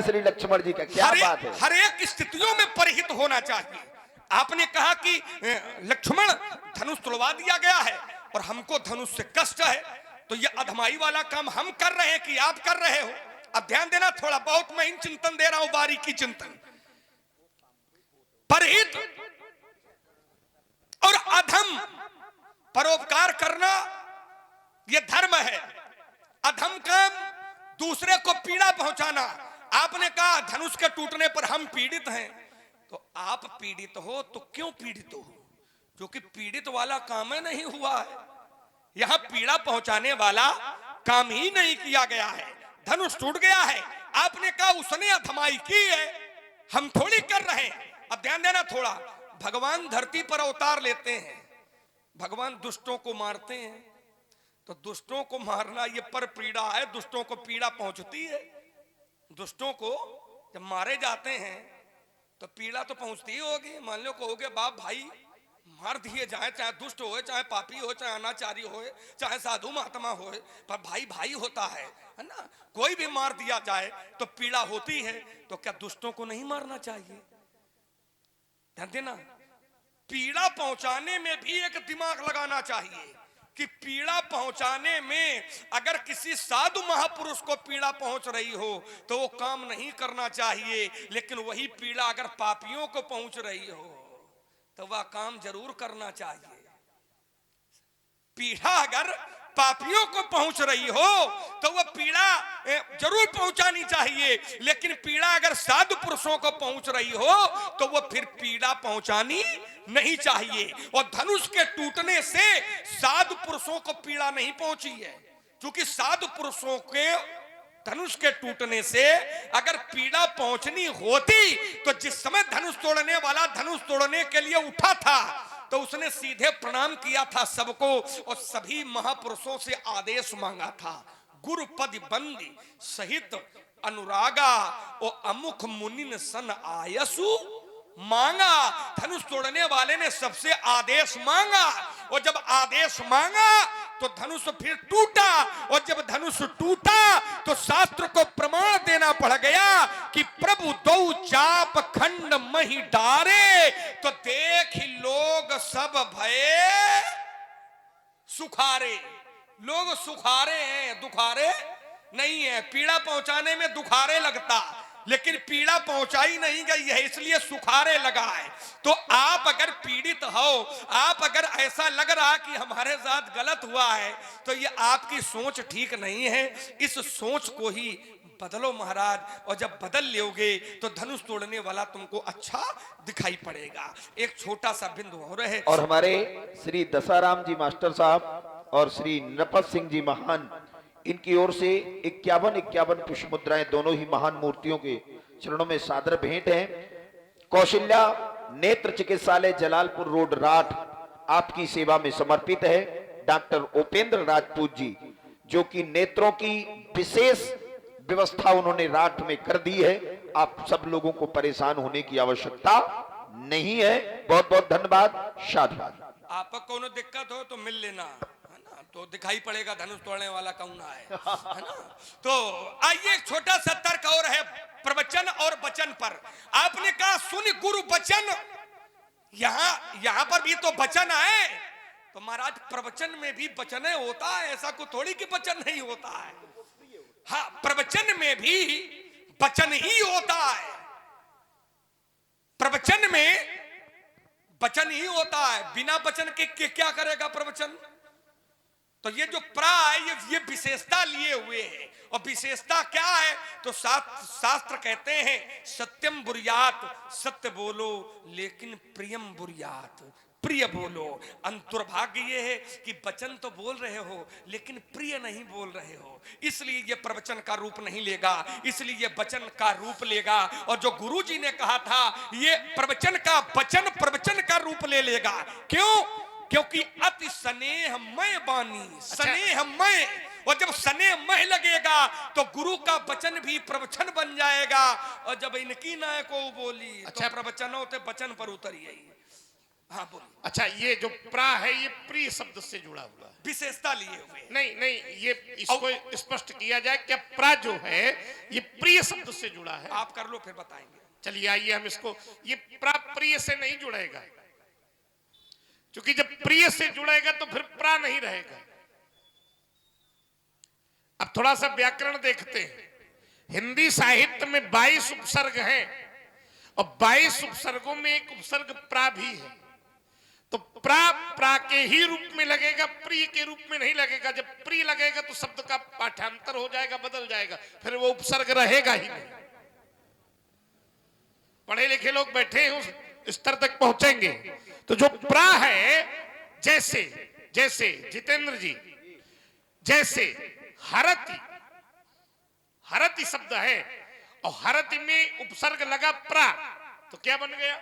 श्री लक्ष्मण जी का क्या बात है। हर एक स्थितियों में परिहित होना चाहिए। आपने कहा कि लक्ष्मण धनुष तुड़वा दिया गया है और हमको धनुष से कष्ट है, तो ये अधमाई वाला काम हम कर रहे हैं कि आप कर रहे हो? अब ध्यान देना, थोड़ा बहुत मैं इन चिंतन दे रहा हूं, बारीकी चिंतन। परहित और अधम, परोपकार करना यह धर्म है। अधम काम दूसरे को पीड़ा पहुंचाना। आपने कहा धनुष के टूटने पर हम पीड़ित हैं, तो आप पीड़ित हो तो क्यों पीड़ित हो? जो कि पीड़ित वाला काम ही नहीं हुआ है, यहां पीड़ा पहुंचाने वाला काम ही नहीं किया गया है। धनुष टूट गया है, आपने कहा उसने अधमाई की है, हम थोड़ी कर रहे हैं। अब ध्यान देना थोड़ा, भगवान धरती पर अवतार लेते हैं, भगवान दुष्टों को मारते हैं, तो दुष्टों को मारना ये पर पीड़ा है, दुष्टों को पीड़ा पहुंचती है। दुष्टों को जब मारे जाते हैं तो पीड़ा तो पहुंचती ही होगी। मान लो कहोगे बाप भाई मार दिए जाए, चाहे दुष्ट हो, चाहे पापी हो, चाहे अनाचारी हो, चाहे साधु महात्मा हो, पर भाई भाई होता है ना। कोई भी मार दिया जाए तो पीड़ा होती है, तो क्या दुष्टों को नहीं मारना चाहिए? ध्यान देना, पीड़ा पहुंचाने में भी एक दिमाग लगाना चाहिए कि पीड़ा पहुंचाने में अगर किसी साधु महापुरुष को पीड़ा पहुंच रही हो तो वो काम नहीं करना चाहिए, लेकिन वही पीड़ा अगर पापियों को पहुंच रही हो तो वह काम जरूर करना चाहिए। पीड़ा अगर पापियों को पहुंच रही हो तो वह पीड़ा जरूर पहुंचानी चाहिए, लेकिन पीड़ा अगर साधु पुरुषों को पहुंच रही हो तो वह फिर पीड़ा पहुंचानी नहीं चाहिए। और धनुष के टूटने से साधु पुरुषों को पीड़ा नहीं पहुंची है, क्योंकि साधु पुरुषों के धनुष के टूटने से अगर पीड़ा पहुंचनी होती तो जिस समय धनुष तोड़ने वाला धनुष तोड़ने के लिए उठा था तो उसने सीधे प्रणाम किया था सबको और सभी महापुरुषों से आदेश मांगा था, गुरुपद बंदी सहित अनुरागा और अमुख मुनिन सन आयसु मांगा। धनुष तोड़ने वाले ने सबसे आदेश मांगा और जब आदेश मांगा तो धनुष फिर टूटा, और जब धनुष टूटा तो शास्त्र को प्रमाण देना पड़ गया कि प्रभु दो चाप खंड मही डारे, तो देख ही लोग सब भये सुखारे। लोग सुखारे हैं, दुखारे नहीं है। पीड़ा पहुंचाने में दुखारे लगता, लेकिन पीड़ा पहुंचाई नहीं गई है इसलिए सुखारे लगा है। तो आप अगर पीड़ित हो, आप अगर ऐसा लग रहा कि हमारे साथ गलत हुआ है, तो ये आपकी सोच ठीक नहीं है। इस सोच को ही बदलो महाराज, और जब बदल लोगे तो धनुष तोड़ने वाला तुमको अच्छा दिखाई पड़ेगा। एक छोटा सा बिंदु हो रहे और हमारे श्री दसाराम जी मास्टर साहब और श्री नृपत सिंह जी महान, इनकी ओर से 51 पुष्प मुद्राएं दोनों ही महान मूर्तियों के चरणों में सादर भेंट हैं। कौशल्या नेत्र चिकित्सालय जलालपुर रोड राठ आपकी सेवा में समर्पित है। डॉक्टर उपेंद्र राजपूत जी, जो कि नेत्रों की विशेष व्यवस्था उन्होंने राठ में कर दी है। आप सब लोगों को परेशान होने की आवश्यकता नहीं है। बहुत बहुत धन्यवाद, साधुवाद। आपको कोनो दिक्कत हो तो मिल लेना, है ना, तो दिखाई पड़ेगा धनुष तोड़ने वाला कौन है ना। तो आइए एक छोटा सा तर्क और है प्रवचन और वचन पर। आपने कहा सुन गुरु वचन, यहां पर भी तो वचन है, तो महाराज प्रवचन में भी वचन होता है, ऐसा को थोड़ी कि वचन नहीं होता है। हाँ, प्रवचन में भी वचन ही होता है, प्रवचन में वचन ही होता है। बिना वचन के क्या करेगा प्रवचन? तो ये जो प्रा है ये विशेषता लिए हुए है, और विशेषता क्या है? तो शास्त्र कहते हैं सत्यम बुर्यात, सत्य बोलो लेकिन प्रियम बुर्यात, प्रिय बोलो। अंतर्भाग्य ये है कि वचन तो बोल रहे हो लेकिन प्रिय नहीं बोल रहे हो, इसलिए ये प्रवचन का रूप नहीं लेगा, इसलिए ये वचन का रूप लेगा। और जो गुरु जी ने कहा था ये प्रवचन का वचन प्रवचन का रूप ले लेगा। क्यों? क्योंकि अति स्नेहमय वाणी, स्नेहमय, और जब स्नेहमय लगेगा तो गुरु का वचन भी प्रवचन बन जाएगा। और जब इनकी नाय को बोली तो प्रवचनों ते वचन पर उतरी आई, हाँ बोलिए। अच्छा, ये जो प्रा है ये प्रिय शब्द से जुड़ा हुआ है? विशेषता लिए हुए हैं। नहीं नहीं, ये इसको स्पष्ट किया जाए क्या प्रा जो है ये प्रिय शब्द से जुड़ा है? आप कर लो फिर बताएंगे। चलिए आइए हम इसको, ये प्रा प्रिय से नहीं जुड़ेगा, क्योंकि जब प्रिय से जुड़ेगा तो फिर प्रा नहीं रहेगा। अब थोड़ा सा व्याकरण देखते हैं। हिंदी साहित्य में 22 उपसर्ग हैं और 22 उपसर्गों में एक उपसर्ग प्रा भी है। तो प्रा प्रा के ही रूप में लगेगा, प्रिय के रूप में नहीं लगेगा। जब प्रिय लगेगा तो शब्द का पाठांतर हो जाएगा, बदल जाएगा, फिर वो उपसर्ग रहेगा ही नहीं। पढ़े लिखे लोग बैठे हैं उस स्तर तक पहुंचेंगे। तो जो प्रा है, जैसे जैसे जितेंद्र जी, जैसे हरति, हरति शब्द है और हरति में उपसर्ग लगा प्रा, तो क्या बन गया?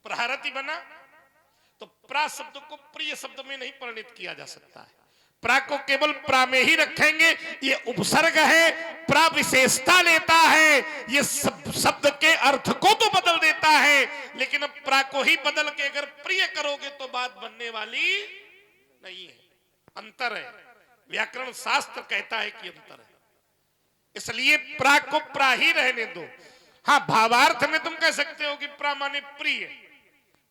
प्रहरति बना। तो प्रा शब्द को प्रिय शब्द में नहीं परिणित किया जा सकता है। प्रा को केवल प्रा में ही रखेंगे। ये उपसर्ग है, प्रा विशेषता लेता है, ये शब्द के अर्थ को तो बदल देता है, लेकिन अब प्रा को ही बदल के अगर प्रिय करोगे तो बात बनने वाली नहीं है। अंतर है, व्याकरण शास्त्र कहता है कि अंतर है, इसलिए प्रा को प्रा ही रहने दो। हाँ, भावार्थ में तुम कह सकते हो कि प्रा माने प्रिय,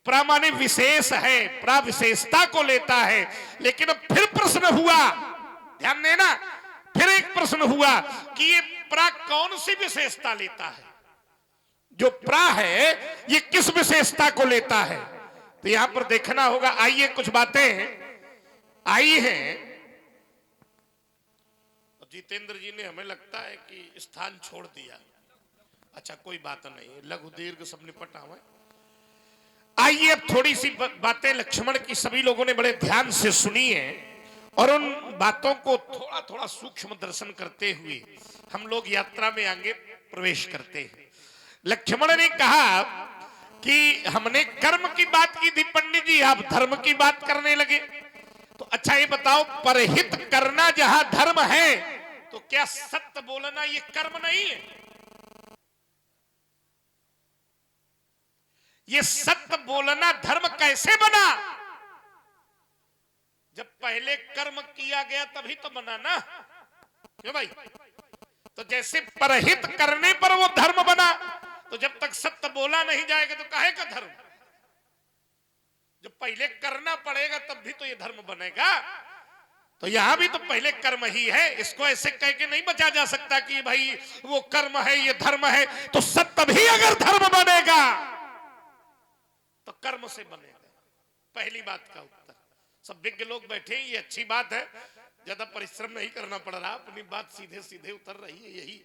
प्रा माने विशेष है, प्रा विशेषता को लेता है। लेकिन अब फिर प्रश्न हुआ, ध्यान देना, फिर एक प्रश्न हुआ कि ये प्रा कौन सी विशेषता लेता है? जो प्रा है ये किस विशेषता को लेता है? तो यहां पर देखना होगा। आइए कुछ बातें आई हैं। जितेंद्र जी ने हमें लगता है कि स्थान छोड़ दिया। अच्छा कोई बात नहीं, लघु दीर्घ सब निपटा हुआ। आइए अब थोड़ी सी बातें लक्ष्मण की सभी लोगों ने बड़े ध्यान से सुनी है और उन बातों को थोड़ा थोड़ा सूक्ष्म दर्शन करते हुए हम लोग यात्रा में आगे प्रवेश करते हैं। लक्ष्मण ने कहा कि हमने कर्म की बात की थी पंडित जी, आप धर्म की बात करने लगे। तो अच्छा ये बताओ, परहित करना जहां धर्म है तो क्या सत्य बोलना ये कर्म नहीं है? ये सत्य बोलना धर्म कैसे बना? जब पहले कर्म किया गया तभी तो बना ना, क्यों भाई? तो जैसे परहित करने पर वो धर्म बना, तो जब तक सत्य बोला नहीं जाएगा तो काहे का धर्म? जब पहले करना पड़ेगा तब भी तो ये धर्म बनेगा। तो यहां भी तो पहले कर्म ही है, इसको ऐसे कह के नहीं बचा जा सकता कि भाई वो कर्म है ये धर्म है। तो सत्य भी अगर धर्म बनेगा तो कर्म से बनेगा। पहली बात का उत्तर। सब विज्ञ लोग बैठे, ये अच्छी बात है, ज्यादा परिश्रम नहीं करना पड़ रहा, अपनी बात सीधे सीधे उतर रही है, यही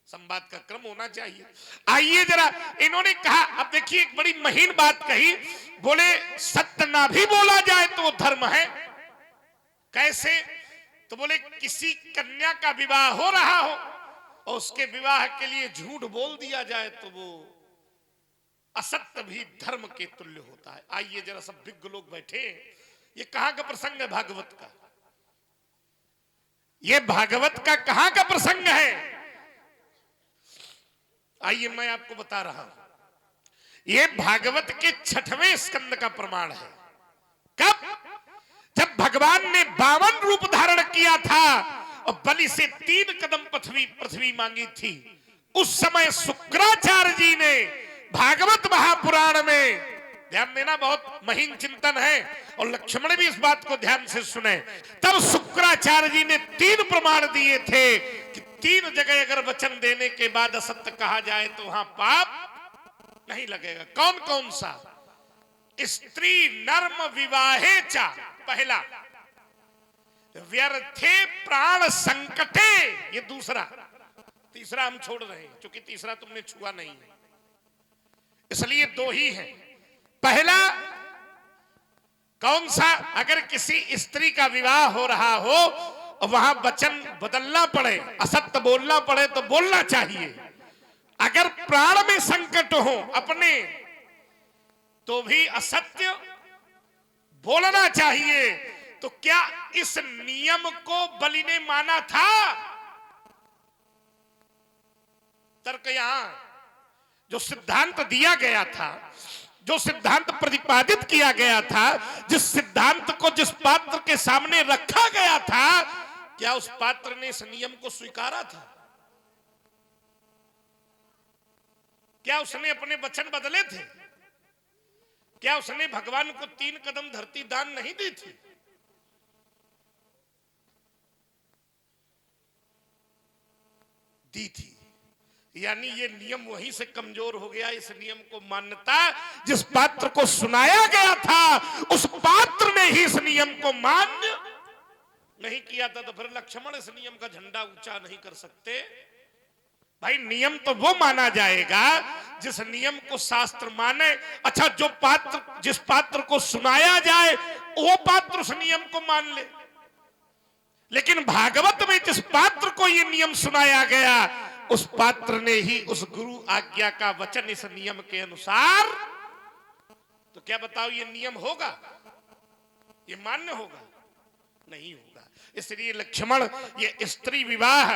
संवाद का क्रम होना चाहिए। आइए जरा, इन्होंने कहा, अब देखिए एक बड़ी महीन बात कही, बोले सत्य ना भी बोला जाए तो वो धर्म है। कैसे? तो बोले किसी कन्या का विवाह हो रहा हो और उसके विवाह के लिए झूठ बोल दिया जाए तो वो असत्य भी धर्म के तुल्य होता है। आइए जरा सब विज्ञ लोग बैठे, ये कहां का प्रसंग है? भागवत का। ये भागवत का कहां का प्रसंग है? आइए मैं आपको बता रहा हूं। ये भागवत के 6वें स्कंद का प्रमाण है। कब? जब भगवान ने 52 रूप धारण किया था और बलि से 3 कदम पृथ्वी मांगी थी, उस समय शुक्राचार्य जी ने भागवत महापुराण में, ध्यान देना बहुत महीन चिंतन है और लक्ष्मण भी इस बात को ध्यान से सुने, तब शुक्राचार्य जी ने 3 प्रमाण दिए थे कि 3 जगह अगर वचन देने के बाद असत्य कहा जाए तो वहां पाप नहीं लगेगा। कौन कौन सा? स्त्री नर्म विवाहे चा, पहला। व्यर्थे प्राण संकटे, ये दूसरा। तीसरा हम छोड़ रहे हैं क्योंकि तीसरा तुमने छुआ नहीं है, इसलिए 2 ही हैं। पहला कौन सा? अगर किसी स्त्री का विवाह हो रहा हो और वहां वचन बदलना पड़े, असत्य बोलना पड़े तो बोलना चाहिए। अगर प्राण में संकट हो अपने तो भी असत्य बोलना चाहिए। तो क्या इस नियम को बलि ने माना था? तर्क यहां जो सिद्धांत दिया गया था जो सिद्धांत प्रतिपादित किया गया था, जिस सिद्धांत को जिस पात्र के सामने रखा गया था, क्या उस पात्र ने इस नियम को स्वीकारा था? क्या उसने अपने वचन बदले थे? क्या उसने भगवान को 3 कदम धरती दान नहीं दी थी? दी थी। यानी ये नियम वहीं से कमजोर हो गया। इस नियम को मान्यता जिस पात्र को सुनाया गया था, उस पात्र ने ही इस नियम को मान्य नहीं किया था। तो फिर लक्ष्मण इस नियम का झंडा ऊंचा नहीं कर सकते। भाई नियम तो वो माना जाएगा जिस नियम को शास्त्र माने। अच्छा, जो पात्र जिस पात्र को सुनाया जाए वो पात्र उस नियम को मान ले। लेकिन भागवत में जिस पात्र को ये नियम सुनाया गया, उस पात्र ने ही उस गुरु आज्ञा का वचन इस नियम के अनुसार, तो क्या बताओ ये नियम होगा? ये मान्य होगा? नहीं होगा। इसलिए लक्ष्मण ये स्त्री विवाह